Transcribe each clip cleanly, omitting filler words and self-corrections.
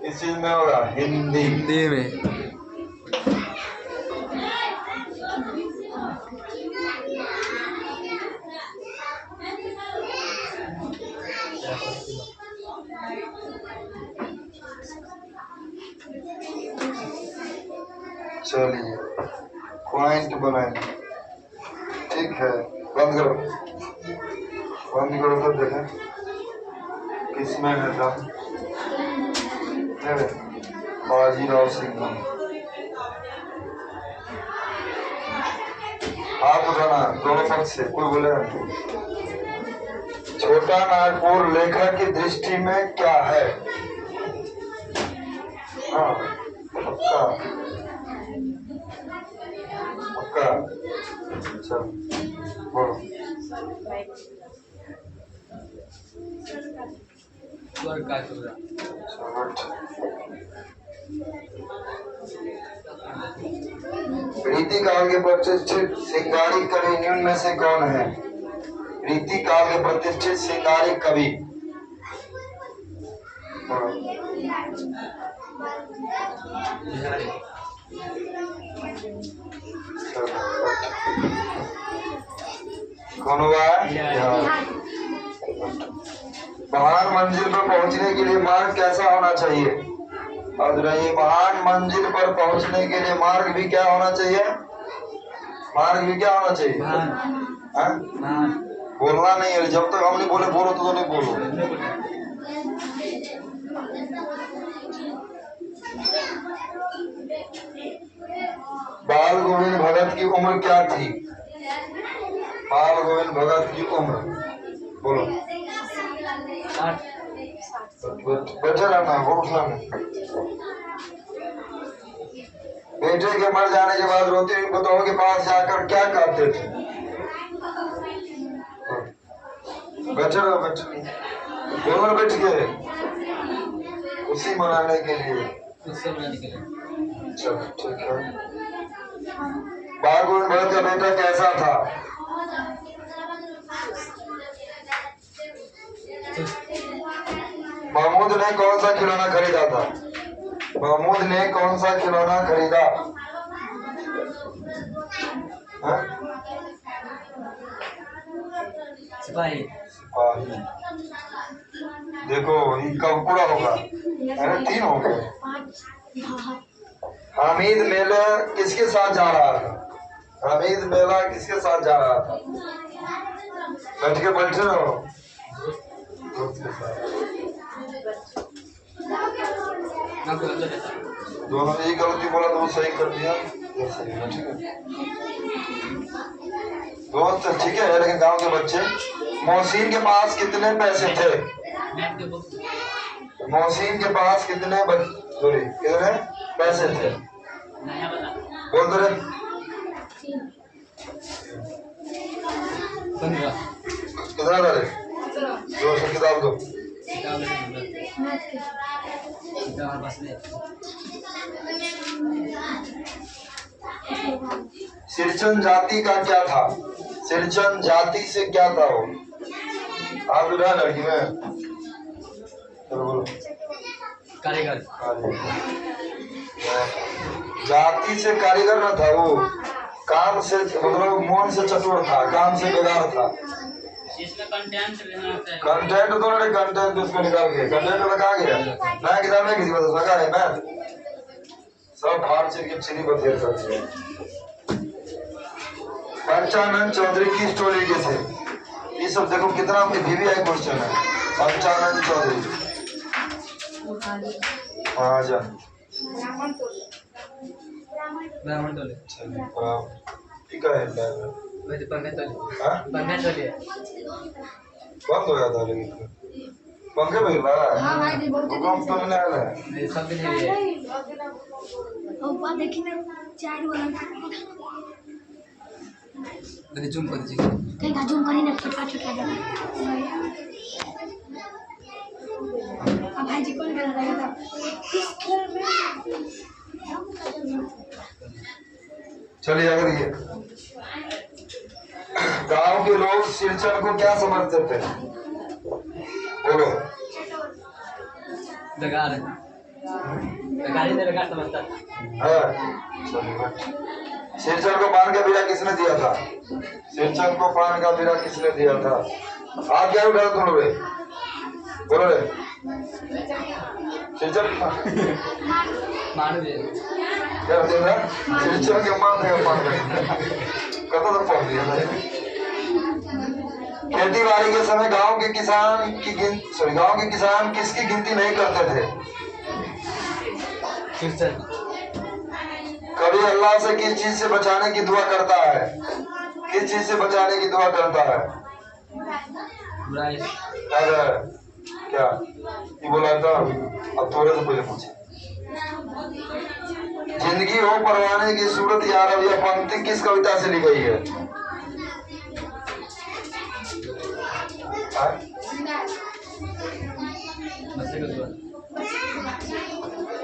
किस चीज में होगा? हिंदी। हिंदी में। चलिए पॉइंट बनाए। ठीक है, बंद करो, बंद करो तो देखें किसमें है दम। बाजीराव सिंघम। आप उठाना दोनों पक्ष से, कोई बोलेगा। छोटा नागपुर लेखक की दृष्टि में क्या है? हाँ पक्का पक्का। चल बोलो। रीति काल के प्रतिष्ठित सिंगारी कवि निम्न में से कौन है? रीति काल के प्रतिष्ठित सिंगारी कवि। कौन हुआ? महान मंजिल पर पहुंचने के लिए मार्ग कैसा होना चाहिए? और रही महान मंजिल पर पहुंचने के लिए मार्ग भी क्या होना चाहिए? मार्ग भी क्या होना चाहिए? बोलना नहीं है, जब तक हम नहीं बोले बोलो तो नहीं बोलो। बाल गोविंद भगत की उम्र क्या थी? बाल गोविंद भगत की उम्र बोलो। बैठे रहना, उठना नहीं। बेटे के मर जाने के बाद रोती हुई बतौर के पास जाकर क्या कहते थे? बैठे रहो, बैठे दोनों बैठ गए खुशी मनाने के लिए। चलो ठीक है। बाल गोविंद भगत का बेटा कैसा था? महमूद ने कौन सा खिलौना खरीदा था? महमूद ने कौन सा खिलौना खरीदा? सिपाही। सिपाही। देखो ये कब पूरा होगा? अरे 3 हो गए। हामिद मेला किसके साथ जा रहा था? हामिद मेला किसके साथ जा रहा था? बैठ के बैठे रहो। दोस्त के साथ। दोनों ने एक गलती बोला तो वो सही कर दिया, ये सही है। ठीक है दोस्त, ठीक है। लेकिन गांव के बच्चे, मोहसिन के पास कितने पैसे थे? मोहसिन के पास कितने पैसे थे? बोल दो रे। कितना था रे? 200 किताब दो। सिरचन जाति का क्या था? सिरचन जाति से क्या था वो? आप उठा लड़की में। चलो बोलो। कारीगर। जाति से कारीगर न था वो, काम से मतलब मन से चतुर था, काम से बेगार था। इसमें कंटेंट कंटेंट तो नहीं, कंटेंट उसको निकाल के कंटेंट में कहा गया नया किताब में किसी को लगा है मैं सब फाड़ चीर के चिनी बखेर करती है। पंचानंद चौधरी की स्टोरी के थे? ये सब देखो कितना आपके VVI क्वेश्चन है। पंचानंद चौधरी। हाँ जा ब्राह्मण टोले। ठीक है बंद हो जाता है लेकिन पंखे में हिला रहा है। हाँ भाई जी बहुत भूकंप तो नहीं आया है। नहीं सब दिन है ये। ऊपर देखिए ना 4 वाला तनी जूम कर दीजिए। कहीं का जूम करी ना छोटा छोटा जगह। अब भाई जी कौन कर रहा था? चलिए अगर ये गांव के लोग सिरचन को क्या समझते थे? बोलो। दगार। गाड़ी ने लगा समझता शीर्षक को पान का बीड़ा किसने दिया था? शीर्षक को पान का बीड़ा किसने दिया था? आप क्या उठा तुम लोग? बोलो रे। शीर्षक मार दे क्या दे रहा? शीर्षक के मान कतो तो पहुंच दिया था। खेती बाड़ी के समय गांव के किसान किसकी गिनती नहीं करते थे? कभी अल्लाह से किस चीज से बचाने की दुआ करता है? किस चीज से बचाने की दुआ करता है? क्या ये बोला था? अब थोड़े से पहले पूछे। जिंदगी हो परवाने की सूरत यार, अब यह पंक्ति किस कविता से लिखी है?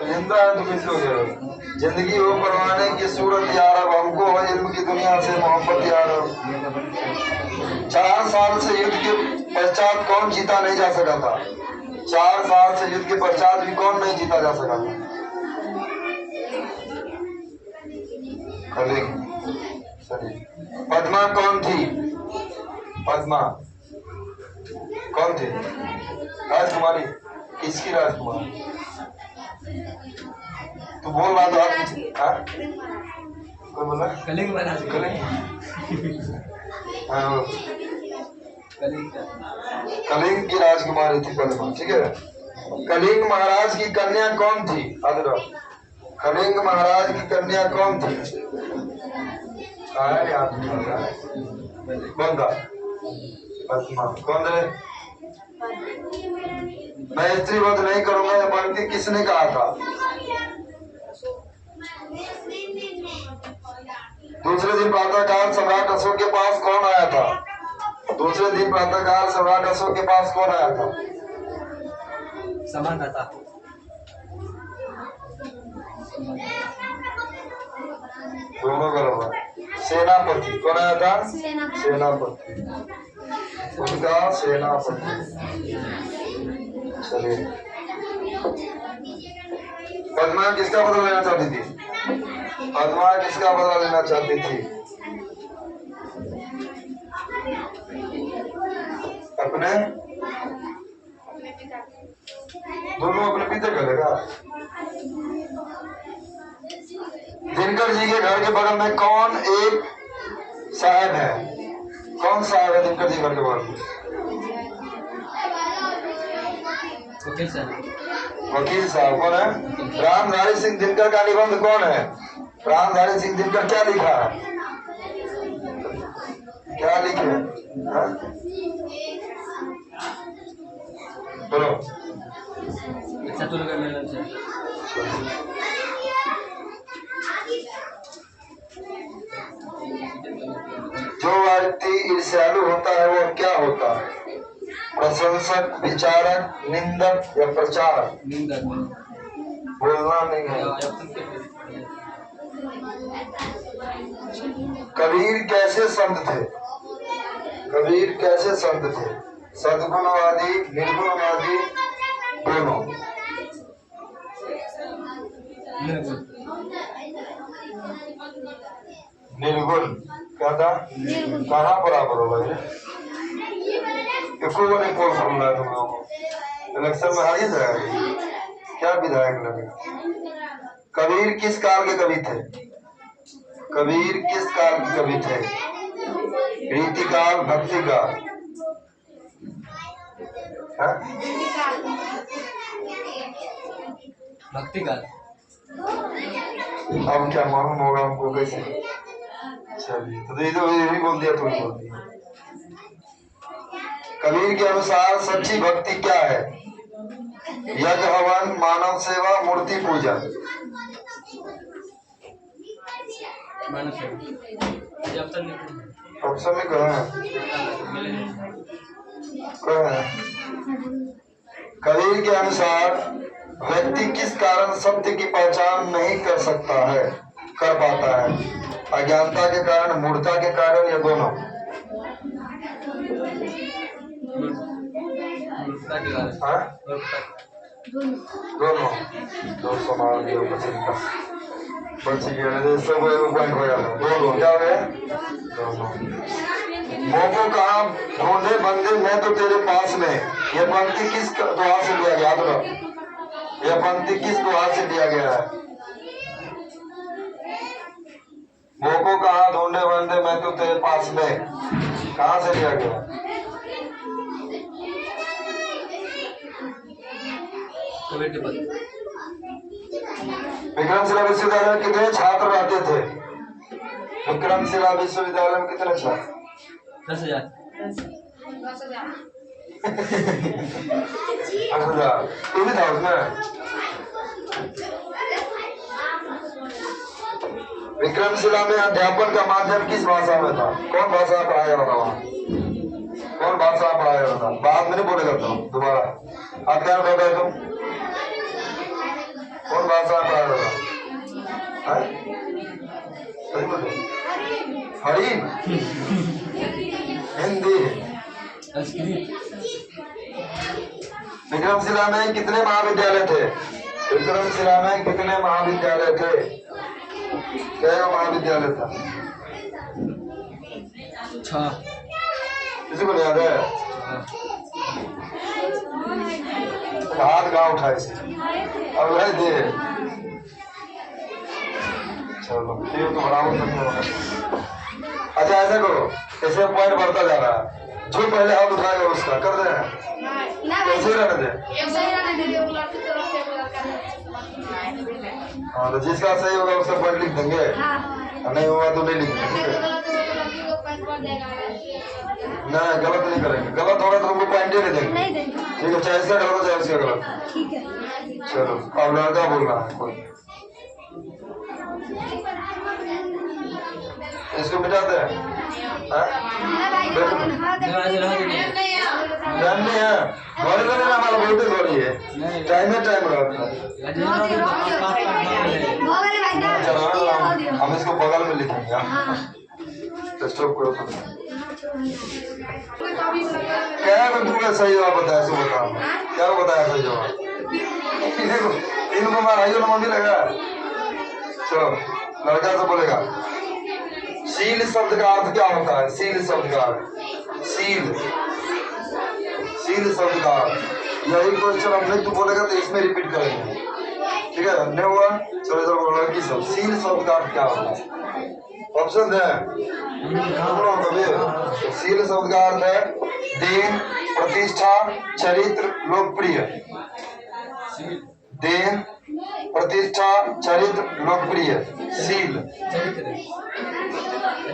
जिंदा है तो कैसे हो जाएगा? जिंदगी हो परवाने की सूरत यार, अब हमको हो इल्म की दुनिया से मोहब्बत यार। 4 साल से युद्ध के पश्चात कौन जीता नहीं जा सका था? 4 साल से युद्ध के पश्चात भी कौन नहीं जीता जा सका था? पद्मा कौन थी? पद्मा कौन थी? राजकुमारी। किसकी राजकुमारी? तू बोल रहा था। कोई बोला? कलिंग महाराज। कलिंग की राजकुमारी थी पद्मा। ठीक है। कलिंग महाराज की कन्या कौन थी? कलिंग महाराज की कन्या कौन थी? कौन था? पद्मा। कौन थे? मैं स्त्री वध नहीं करूंगा यह पंक्ति किसने कहा था? दूसरे दिन प्रातःकाल सम्राट अशोक के पास कौन आया था? दूसरे दिन प्रातःकाल सम्राट अशोक के पास कौन आया था? समानता। दोनों गलत। सेनापति कौन आया था? सेनापति। उनका सेनापति। चलिए। पद्मा किसका बदला लेना चाहती थी? पद्मा किसका बदला लेना चाहती थी? अपने दोनों अपने पिता करेगा। दिनकर जी के घर के बगल में कौन एक साहब है? कौन साहब है दिनकर जी घर के बगल में? वकील साहब। कौन है? रामधारी सिंह दिनकर का निबंध कौन है? रामधारी सिंह दिनकर क्या लिखा है? क्या लिखे? बोलो। अच्छा तो लगा मेरा से। जो व्यक्ति ईर्ष्यालु होता है वो क्या होता है? प्रशंसक, विचारक, निंदक या प्रचारक? निंदक। बोलना नहीं है। कबीर कैसे संत थे? कबीर कैसे संत थे? सद्गुणवादी, निर्गुणवादी, दोनों? निर्गुण। क्या था? कहाँ बराबर होगा ये? कोई नहीं पोल खोल रहा है तुम लोगों को। इलेक्शन में हारिए जाएगा। क्या विधायक लगेगा? कबीर किस काल के कवि थे? कबीर किस काल के कवि थे? रीति काल, भक्ति काल? भक्ति काल। अब क्या मालूम होगा हमको कैसे? चलिए तो यही बोल दिया, तुम बोल दिया। कबीर के अनुसार सच्ची भक्ति क्या है? यज्ञ, हवन, मानव सेवा, मूर्ति पूजा? ऑप्शन में कहा है? कबीर के अनुसार व्यक्ति किस कारण सत्य की पहचान नहीं कर सकता है, कर पाता है? अज्ञानता के कारण, मूर्खता के कारण या दोनों? दोनों 200 मार दिया बच गया नहीं सब पॉइंट हो जाता दोनों क्या हो गया दोनों मोको कहा ढूंढे बंदे मैं तो तेरे पास में यह पंक्ति किस दुआ से लिया गया तो यह पंक्ति किस दुआ से लिया गया है मोको कहा ढूंढे बंदे मैं तो तेरे पास में कहाँ से लिया गया विक्रमशिला विश्वविद्यालय में कितने छात्र रहते थे विक्रमशिला विश्वविद्यालय में कितने छात्र 10,000 8,000 तू भी था उसमें विक्रमशिला में अध्यापन का माध्यम किस भाषा में था कौन भाषा पढ़ाया जाता था वहाँ कौन भाषा पढ़ाया जाता था बाद में नहीं बोलेगा तुम दोबारा आप क्या बताए तुम कौन भाषा पढ़ाया जाता सही बोले हरीन हिंदी विक्रमशिला में कितने महाविद्यालय थे विक्रमशिला में कितने महाविद्यालय थे क्या महाविद्यालय था 6 किसी को नहीं याद है हाथ गाँव उठाए अब रह दे चलो ये तो बराबर सकते अच्छा ऐसा करो ऐसे पॉइंट बढ़ता जा रहा है जो पहले हाथ उठाएगा उसका कर दे कैसे रहने दे हाँ तो जिसका सही होगा उसका पॉइंट लिख देंगे नहीं हुआ तो नहीं लिखेंगे नहीं गलत नहीं करेंगे गलत होगा तो हमको पॉइंट ही नहीं देंगे ठीक है चाहे इसका गलत हो चाहे उसका गलत चलो अब लड़का बोल रहा है कोई इसको मिटाते हैं नहीं है घोड़ी में हमारा बहुत घोड़ी है टाइम रहता है हम इसको बगल में लिखेंगे तो स्टॉप करो क्या दूंगा सही जवाब बताया सो बताओ क्या बताया सही जवाब इनको मारा ना मंदिर लगा चलो लड़का से बोलेगा सील शब्द का अर्थ क्या होता है सील शब्द का अर्थ सील शब्द का अर्थ यही क्वेश्चन हम नहीं तू बोलेगा तो इसमें रिपीट करेंगे ठीक है नहीं हुआ चलो चलो लड़की सब सील शब्द का अर्थ क्या होता है ऑप्शन है सील शब्द का अर्थ है देन प्रतिष्ठा चरित्र लोकप्रिय देन प्रतिष्ठा चरित्र लोकप्रिय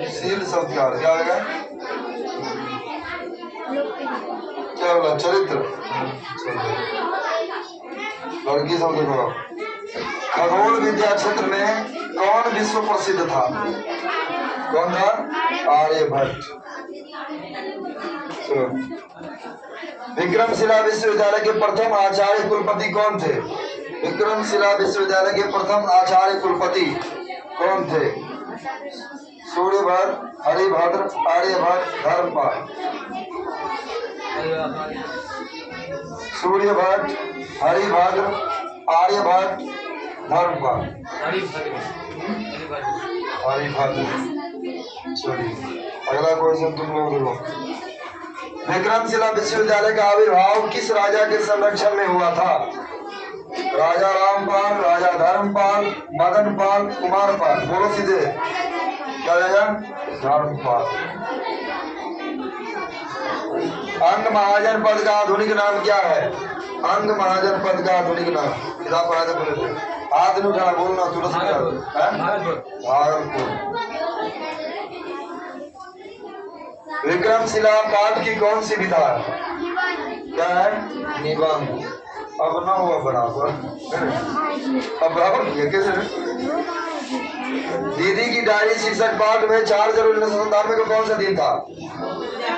सील शब्द का अर्थ क्या होगा क्या बोला चरित्र लड़की सब देखो खगोल विद्या क्षेत्र में कौन विश्व प्रसिद्ध था कौन था आर्यभट्ट विक्रमशिला विश्वविद्यालय के प्रथम आचार्य कुलपति कौन थे विक्रमशिला विश्वविद्यालय के प्रथम आचार्य कुलपति कौन थे सूर्यभट्ट हरिभद्र आर्यभट्ट धर्मपाल सूर्यभट्ट हरिभद्र आर्यभट्ट धर्मपाल हरिभद्र सॉरी अगला क्वेश्चन तुम लोग देखो विक्रमशिला विश्वविद्यालय का आविर्भाव किस राजा के संरक्षण में हुआ था राजा रामपाल राजा धर्मपाल मदनपाल कुमारपाल बोलो सीधे क्या रहेगा धर्मपाल अंग महाजन पद का आधुनिक नाम क्या है अंग महाजन पद का आधुनिक नाम किताब पढ़ा था बोले हाथ नहीं उठाना बोलना तुरंत भागलपुर विक्रमशिला पाठ की कौन सी विधा क्या है निबंध अब ना हुआ बराबर अब बराबर किया कैसे दीदी की डायरी शीर्षक पाठ में 4 जनवरी 1997 को कौन सा दिन था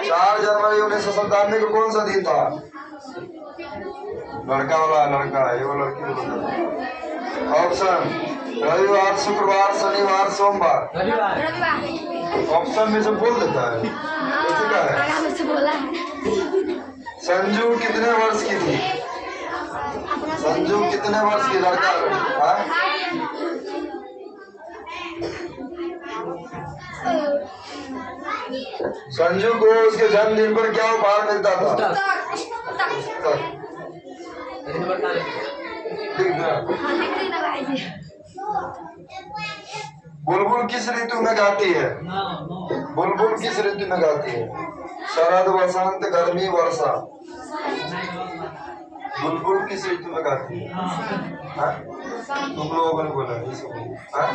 4 जनवरी 1997 को कौन सा दिन था लड़का वाला लड़का है वो लड़की ऑप्शन रविवार शुक्रवार शनिवार सोमवार ऑप्शन में से बोल देता है संजू कितने वर्ष की थी संजू कितने वर्ष की लड़का है? संजू को उसके जन्मदिन पर क्या उपहार मिलता था? बुलबुल किस ऋतु में गाती है? बुलबुल किस ऋतु में गाती है? शरद, वसंत, गर्मी, वर्षा। बुलबुल किस ऋतु में गाती है? हाँ? तुम लोगों ने बोला हाँ?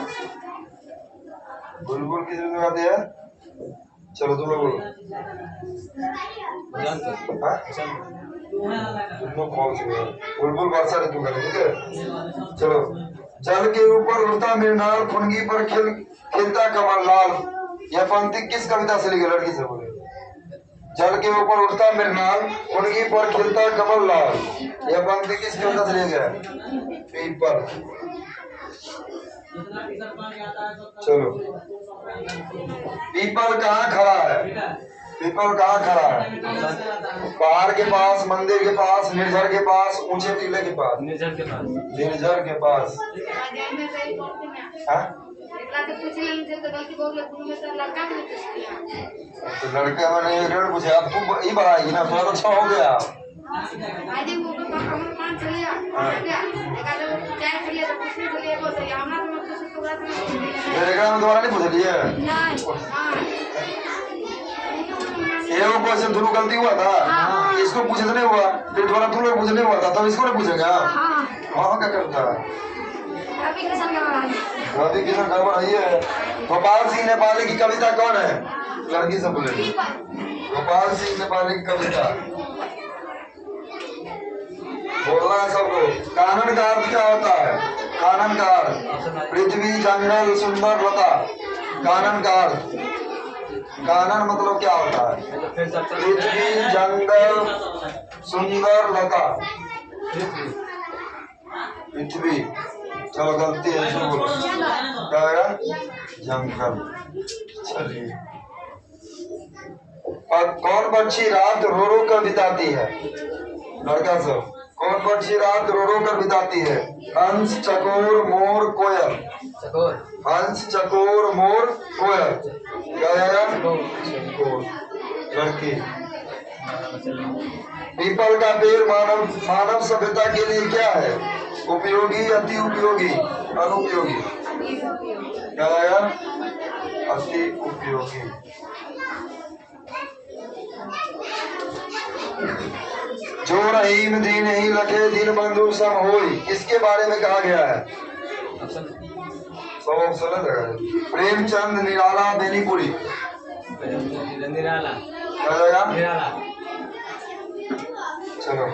बुलबुल किस ऋतु में गाती है? चलो तुम लोग बोलो। हाँ? तुम लोग कौन से हो? बुलबुल वर्षा ऋतु का, ठीक है? चलो। जल के ऊपर उड़ता मृणाल, फुनगी पर खिलता कमल लाल। यह पंक्ति किस कविता से लिखी? लड़की से बोले। जल के ऊपर उड़ता मृणाल, फुनगी पर खिलता कमल लाल। यह पंक्ति किस कविता से लिखी है? पीपल। चलो। पीपल कहाँ खड़ा है? पीपल कहाँ खड़ा है? पहाड़ के पास, मंदिर के पास, निर्झर के पास, ऊंचे टीले के पास। निर्झर के पास। निर्झर के पास। हाँ? तो लड़के मैंने एक डेढ़ पूछे, अब तू ही बढ़ाएगी ना, थोड़ा तो अच्छा हो गया। दोबारा नहीं पूछ लिए? एगो क्वेश्चन दोनों गलती हुआ था, इसको पूछे तो नहीं हुआ, फिर दोबारा तुम लोग पूछे नहीं हुआ था, तब इसको नहीं पूछेगा। हाँ क्या करता है? रवि किशन गड़बड़ है। गोपाल सिंह नेपाली की कविता कौन है? लड़की से बोले। गोपाल सिंह नेपाली की कविता बोलना है सबको। कानन का अर्थ क्या होता है? कानन का अर्थ पृथ्वी, जंगल, सुंदर, लता। कानन का अर्थ, कानन मतलब क्या होता है? पृथ्वी, जंगल, सुंदर, लता। पृथ्वी। चलो गलती है, इसको बोलो क्या होगा? जंगल। चलिए। और कौन पक्षी रात रो रो कर बिताती है? लड़का सब। कौन पक्षी रात रो रो कर बिताती है? हंस, चकोर, मोर, कोयल। चकोर। हंस, चकोर, मोर, कोयल। क्या आएगा? चकोर। लड़की। पीपल का पेड़ मानव सभ्यता के लिए क्या है? उपयोगी, अति उपयोगी, अनुपयोगी। क्या आएगा? अति उपयोगी। जो रहीम दीन ही लखे, दिन बंधु सम होई, किसके बारे में कहा गया है? सब ऑप्शन है। प्रेमचंद, निराला, बेनीपुरी। निराला। क्या जाएगा? निराला। चलो।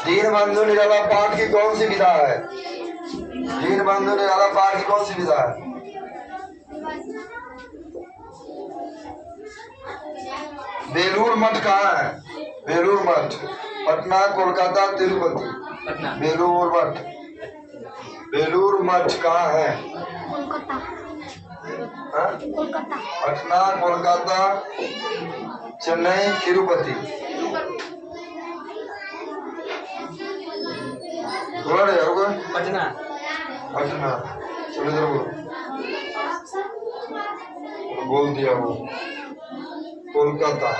दीन बंधु निराला पाठ की कौन सी विधा है? दीन बंधु निराला पाठ की कौन सी विधा है? बेलूर मठ कहाँ है? बेलूर मठ पटना, कोलकाता, तिरुपति। पटना। बेलूर मठ। बेलूर मठ कहाँ है? कोलकाता। कोलकाता। पटना, कोलकाता, चेन्नई, तिरुपति। पटना। पटना। चलो इधर बोलो। बोल दिया वो। कोलकाता।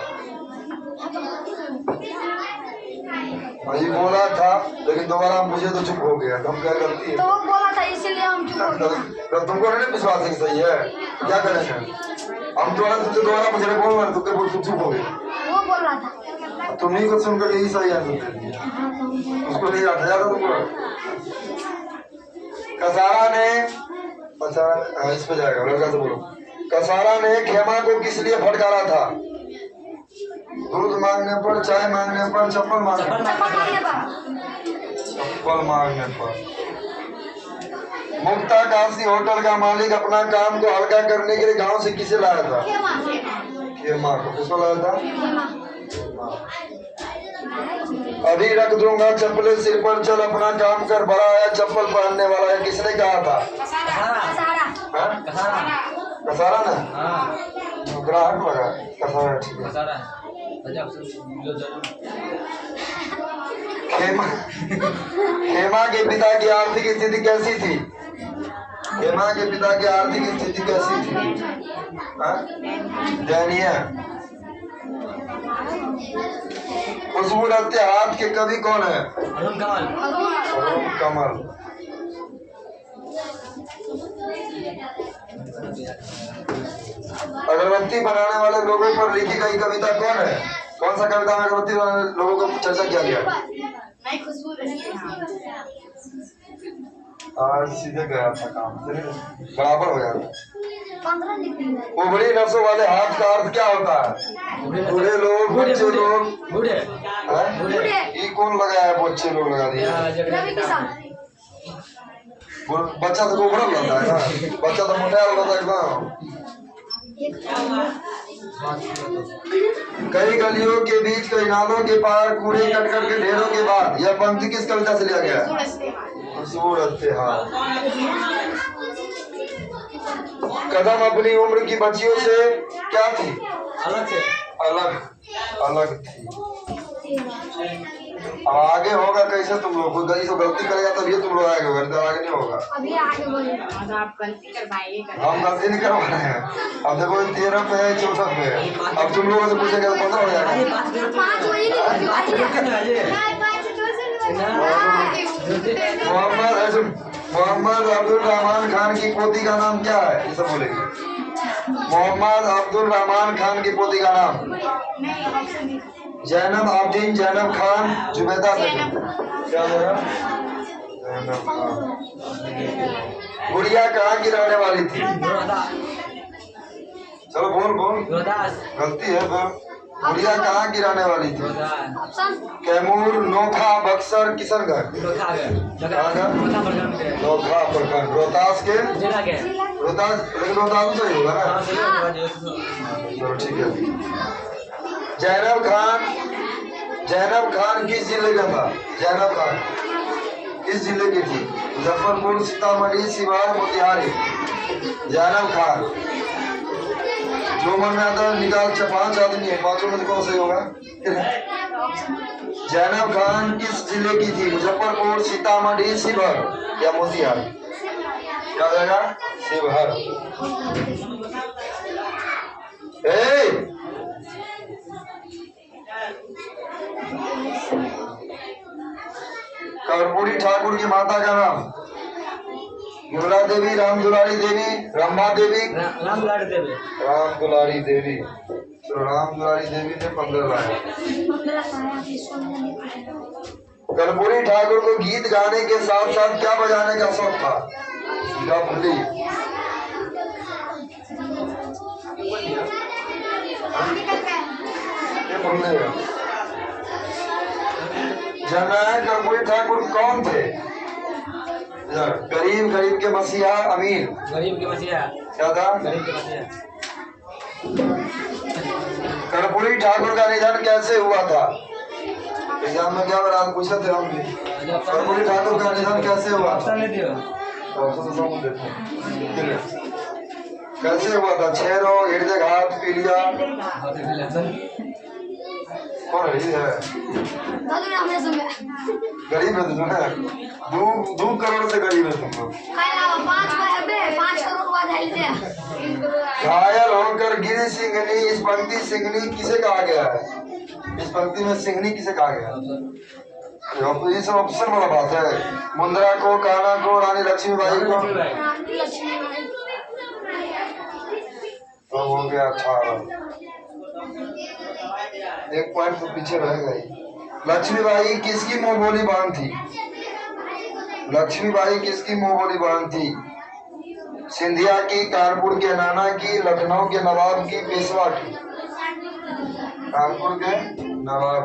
अभी बोला था लेकिन दोबारा मुझे तो चुप हो गया। हम क्या गलती है? तो वो बोला था इसीलिए हम चुप हो गए। तुमको नहीं विश्वास है कि सही है? क्या करेंगे? हम दोबारा मुझे बोल रहे तुमके बोल चुप हो गए। वो बोल रहा था। तुम्ही को सुनकर यही सही आंसर दे दिया। उसको नहीं हट जाता तुमको। कसारा ने इस पे जाएगा, लड़का से बोलो। कसारा ने खेमा को किस लिए फटकारा था? दूध मांगने पर, चाय मांगने पर, चप्पल मांगने पर। चप्पल मांगने पर। मुक्ता काशी होटल का मालिक अपना काम को हल्का करने के लिए गांव से किसे लाया था? खेमा को। किसको लाया था? अभी रख दूंगा चप्पलें सिर पर, चल अपना काम कर, बड़ा आया चप्पल पहनने वाला है, किसने कहा था? कसारा ना? ग्राहक लगा। कसारा ठीक है। खेमा खेमा के पिता की आर्थिक स्थिति कैसी थी? खेमा के पिता की आर्थिक स्थिति कैसी थी? हाँ? दयनीय। खुशबू रखते हाथ के कवि कौन है? अरुण कमल। अरुण कमल। अगरबत्ती बनाने वाले लोगों पर लिखी गई कविता कौन है? कौन सा कविता में अगरबत्ती बनाने वाले लोगों को चर्चा किया गया? आज सीधे गया था काम, बराबर हो जाता। 15 लिख दिया। उभरी नसों वाले हाथ का अर्थ क्या होता है? बूढ़े लोग, बच्चे लोग। बूढ़े हैं? ये कौन लगाया है? बच्चे लोग लगा दिए। रवि किसान। बच्चा तो उभरा लगता है ना, बच्चा तो मोटा लगता है एकदम। कई गलियों के बीच, कई नालों के पार, कूड़े कट कर के ढेरों के बाद, यह पंक्ति किस कविता से लिया गया है? सूरत से। हाँ। कदम अपनी उम्र की बच्चियों से क्या थी? अलग से। अलग थी। अब आगे होगा कैसे? तुम लोग कोई गलती से गलती करेगा तब ये तुम लोग आगे होगा, तो आगे नहीं होगा। अभी आगे बोले। आप गलती करवाइए। हम गलती नहीं करवा रहे हैं। अब देखो 13 पे है, 14 पे है। अब तुम लोगों से पूछेंगे तो 15 हो जाएगा। 5 वही मोहम्मद अब्दुल रहमान खान की पोती का नाम क्या है? ये सब बोलेंगे। मोहम्मद अब्दुल रहमान खान की पोती का नाम? जैनब आब्दीन, जैनब खान, जुबैदा बेगम। क्या होगा? जैनब खान। गुड़िया कहाँ की रहने वाली थी? चलो बोल। गलती है फिर। गुड़िया कहाँ की रहने वाली थी? कैमूर, नोखा, बक्सर, किशनगढ़। नोखा प्रखंड, रोहतास के। रोहतास, लेकिन रोहतास तो ही होगा ना। चलो ठीक है। जैनब खान किस जिले का था? जैनब खान किस जिले की थी? मुजफ्फरपुर, सीतामढ़ी, सिवान, मोतिहारी। जैनब खान। जो मन में आता है निकाल। 5 आदमी है, 5 में से कौन सही होगा? जैनब खान किस जिले की थी? मुजफ्फरपुर, सीतामढ़ी, शिवहर या मोतिहारी? क्या हो जाएगा? शिवहर। कर्पूरी ठाकुर की माता का नाम? विमला देवी, राम दुलारी देवी, रंभा देवी। राम दुलारी देवी। राम दुलारी देवी। तो राम दुलारी देवी ने 15 लाया। कर्पूरी ठाकुर को गीत गाने के साथ साथ क्या बजाने का शौक था? डफली। जननायक कर्पूरी ठाकुर कौन थे? गरीब के मसीहा, अमीर। गरीब के मसीहा। क्या था? गरीब के मसीहा। कर्पूरी ठाकुर का निधन कैसे हुआ था? एग्जाम में क्या बना पूछे थे हम भी। कर्पूरी ठाकुर का निधन कैसे हुआ? ऑप्शन देते हैं। कैसे हुआ था? क्षय रोग, हृदयघात, पीलिया। कौन है? गरीब है तुम। 2 करोड़ से गरीब है तुम लोग। 5 करोड़ बाद घायल होकर गिरी सिंघनी, इस पंक्ति सिंघनी किसे कहा गया है? इस पंक्ति में सिंघनी किसे कहा गया? ये सब ऑप्शन वाला बात है। मुंद्रा को, कान्हा को, रानी लक्ष्मीबाई को। तो हो गया 18। 1 पॉइंट तो पीछे रह गई। लक्ष्मीबाई किसकी मुंह बोली बहन थी? लक्ष्मीबाई किसकी मुंह बोली बहन थी? सिंधिया की, कानपुर के नाना की, लखनऊ के नवाब की, पेशवा की? कानपुर के नवाब।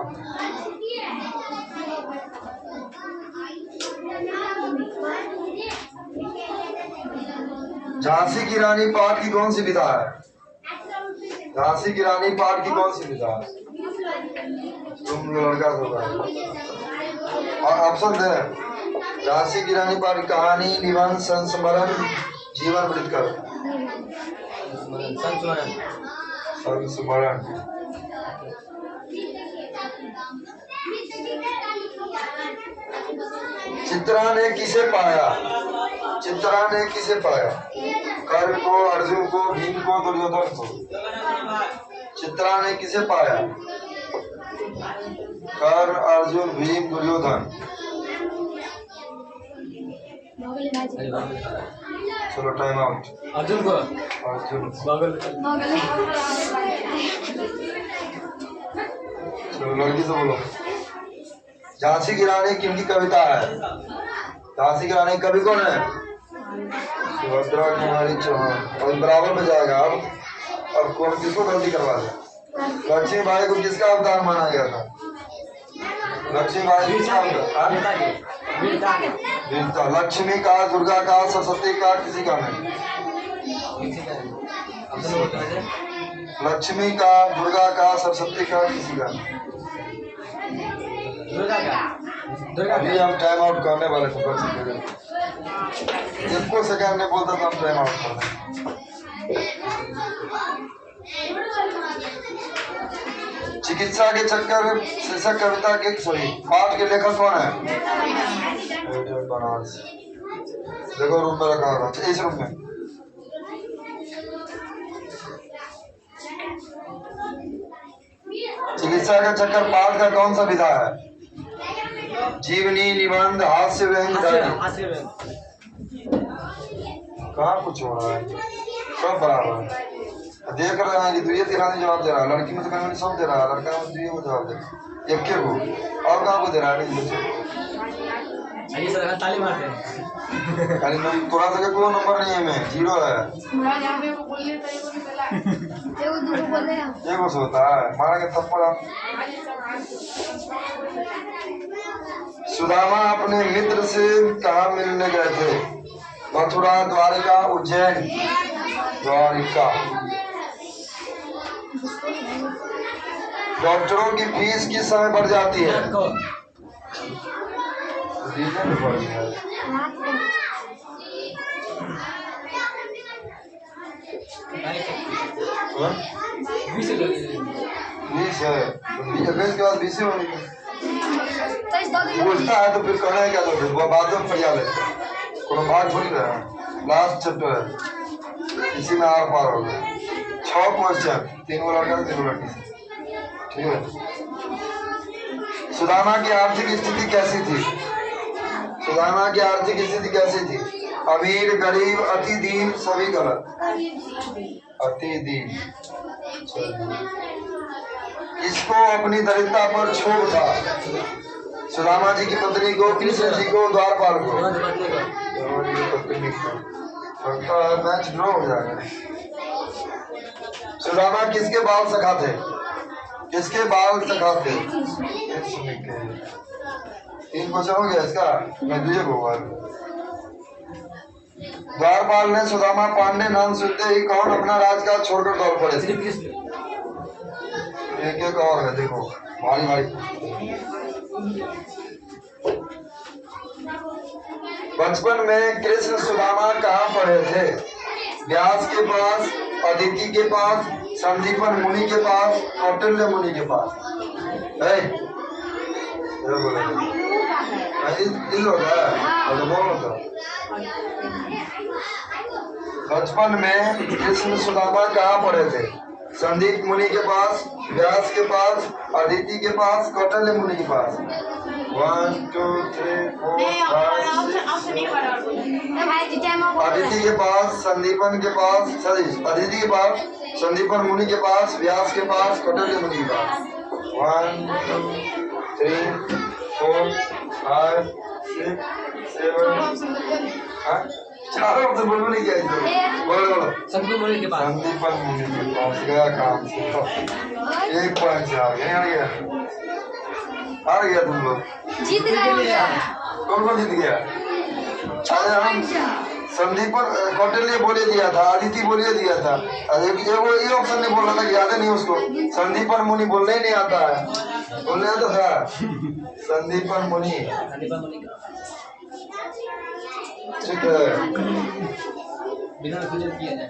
झांसी की रानी पाठ की कौन सी विधा है? झांसी की रानी पाठ की कौन सी विधा है? तुम लड़का ऑप्शन दे। झांसी की रानी पाठ कहानी, निबंध, संस्मरण, जीवन वृत्तकर। संस्मरण। चित्रा ने किसे पाया? चित्रा ने किसे पाया? कर्ण को, अर्जुन को, भीम को, दुर्योधन को। चित्रा ने किसे पाया? कर्ण, अर्जुन, भीम, दुर्योधन। चलो टाइम आउट। अर्जुन को अर्जुन। चलो लड़की से बोलो। झांसी की रानी किनकी कविता है? झांसी की रानी कवि कौन है? सुभद्रा कुमारी चौहान। और बराबर में जाएगा। अब कौन किसको गलती करवा दे? लक्ष्मी बाई को किसका अवतार माना गया था? लक्ष्मी बाई किसका अवतार? वीरता। लक्ष्मी का, दुर्गा का, सरस्वती का किसी का नहीं। लक्ष्मी का, दुर्गा का, सरस्वती का किसी का नहीं। अभी हम टाइम आउट करने वाले थे। जिसको सेकंड ने बोलता था हम टाइम आउट कर दें। चिकित्सा के चक्कर शीर्षक कविता के पाठ के लेखक कौन है? बनारस। देखो रूम में रखा होगा। इस रूम में चिकित्सा के चक्कर पाठ का कौन सा विधा है? जीवनी, निबंध, हास्य व्यंग, कहाँ कुछ हो रहा है? सब बराबर है। देख रहे हैं कि दुनिया तिरानी जवाब दे रहा है। लड़की में तो कहीं सब दे रहा है। लड़का में दुनिया को जवाब दे एक के को और कहाँ को दे रहा है? ताली मारते हैं। खाली थोड़ा सा कोई नंबर नहीं है। मैं 0 है। एक होता है मारा के थप्पड़। सुदामा अपने मित्र से कहाँ मिलने गए थे? मथुरा, द्वारिका, उज्जैन। द्वारिका। डॉक्टरों की फीस किस समय बढ़ जाती है? बीस है। 21 के बाद 20 होगी। पूछता है तो फिर कहना है क्या? तो बाद में फरिया लेते हैं। भाग थोड़ी रहा है। लास्ट चैप्टर है। इसी में आर पार हो गया। 6 क्वेश्चन, 3 वो लड़का 3 लड़की से। ठीक है। सुदामा की आर्थिक स्थिति कैसी थी? सुदामा की आर्थिक स्थिति कैसी थी? अमीर, गरीब, अति दीन, सभी गलत। अति दीन। इसको अपनी दरिद्रता पर क्षोभ था। सुदामा जी की पत्नी को, कृष्ण जी को, द्वारपाल को। मैच ड्रॉ हो जाएगा। सुदामा किसके बाल सखा थे? किसके बाल सखा थे? 3 क्वेश्चन हो गया इसका। मैं तुझे होगा। द्वारपाल ने सुदामा पांडे नाम सुनते ही कौन अपना राजकाज छोड़कर दौड़ पड़े? एक एक और है। देखो भारी भारी। बचपन में कृष्ण सुदामा कहाँ पढ़े थे? व्यास के पास, अदिति के पास, संदीपन मुनि के पास, कौटिल्य मुनि के पास। बचपन में कृष्ण सुदामा कहाँ पढ़े थे? संदीप मुनि के पास, व्यास के पास, अदिति के पास, कौटिल्य मुनि के पास। 1 2 3 4 5 अदिति के पास, संदीपन के पास, अदिति के पास, संदीपन मुनि के पास, व्यास के पास, कौटिल्य मुनि के पास। 1 2 3 4 5 6 7 चारों ऑप्शन बोलो नहीं क्या इसमें? बोलो संदीपन मुनि के पास। संदीपन मुनि के पास गया काम से। 1 पॉइंट से आ गया। हार गया तुम लोग। जीत गया। कौन जीत गया? अरे हम संदीपन कौटिल्य बोले दिया था, अदिति बोले दिया था। वो ये ऑप्शन नहीं बोल रहा था, याद नहीं उसको। संदीपन मुनि बोलने ही नहीं आता है। बोलने आता था संदीपन मुनि। ठीक है। बिना किया जाए।